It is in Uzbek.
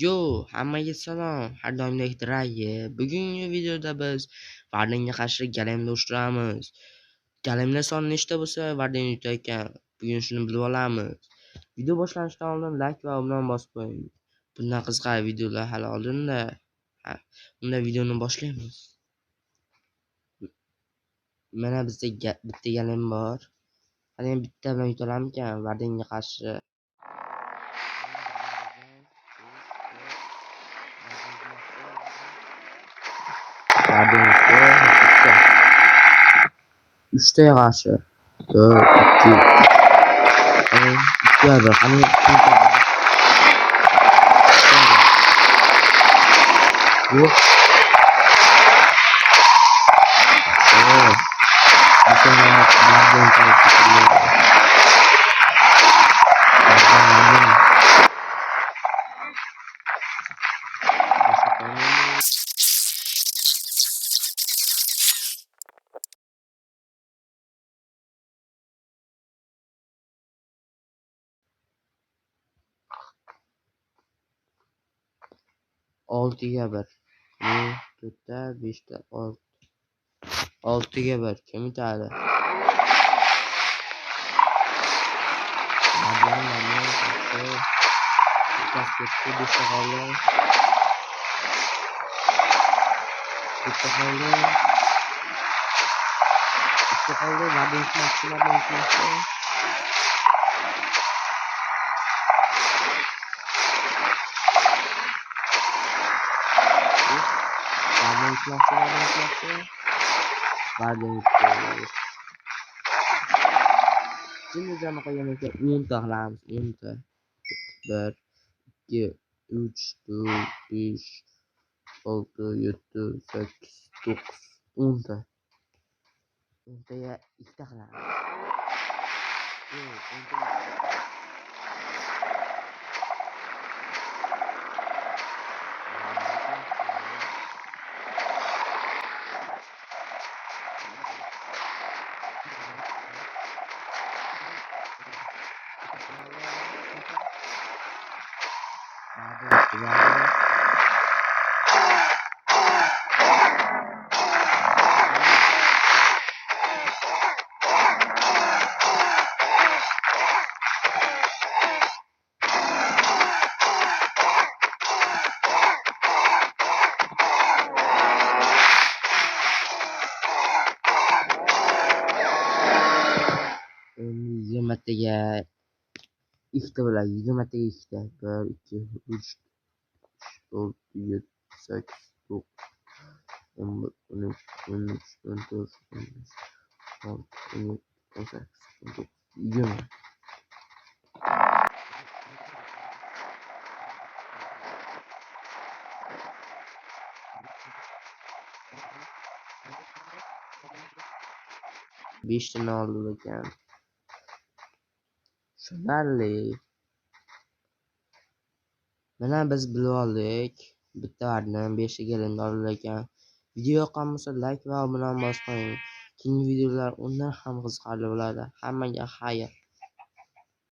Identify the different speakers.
Speaker 1: Yo, hammaga salom. Har doimdek Dragi. Bugungi videoda biz Vardinga qarshi galemda ushtiramiz. Galemda son nechta bo'lsa, Vardin yutayotgan. Bugun shuni bilib olamiz. Video boshlanishidan oldin like va obuna bosib qo'ying. Bundan qiziqar videolar hali oldinda. Unda videoni boshlaymiz. Mana bizda bitta galem bor. Hali bitta bilan yutalarmikan Vardinga qarshi. Üçte karşı. 4, 2. Hani 2 yazdı. Hani 2 Bu. Evet. Bir sene bazen takipçiler. Altıya bir. Ne? 4'te 5'te 6. 6'ya bir. Kim ithali? Basketbol 5'te kaldı. 5'te kaldı. 5'te kaldı. Vardin maçı. Vardin gitti. Şimdi canı koyamazsa 10 tahlamiz. 10 ta. 1, 2, 3, 4, 5, 6, 7, 8, 9, 10 ta. 10 taya 2 tahlamiz. Yigirmataga ikkita bo'ladi. 20taga ikkita. 1, 2, 3, 4, 7, 8, 9, 11, 12, 13, 14, 15, 16, 17, 18, 19, 20. Beşten oldu ekan. Tushunarli. Mana biz bilib oldik. Bitta Vardin 5 ta galemda oldi ekan. Video yoqqan bo'lsa like va obuna bosib qo'ying. Keyingi videolar undan ham qiziqarli bo'ladi. Hammaga xayr.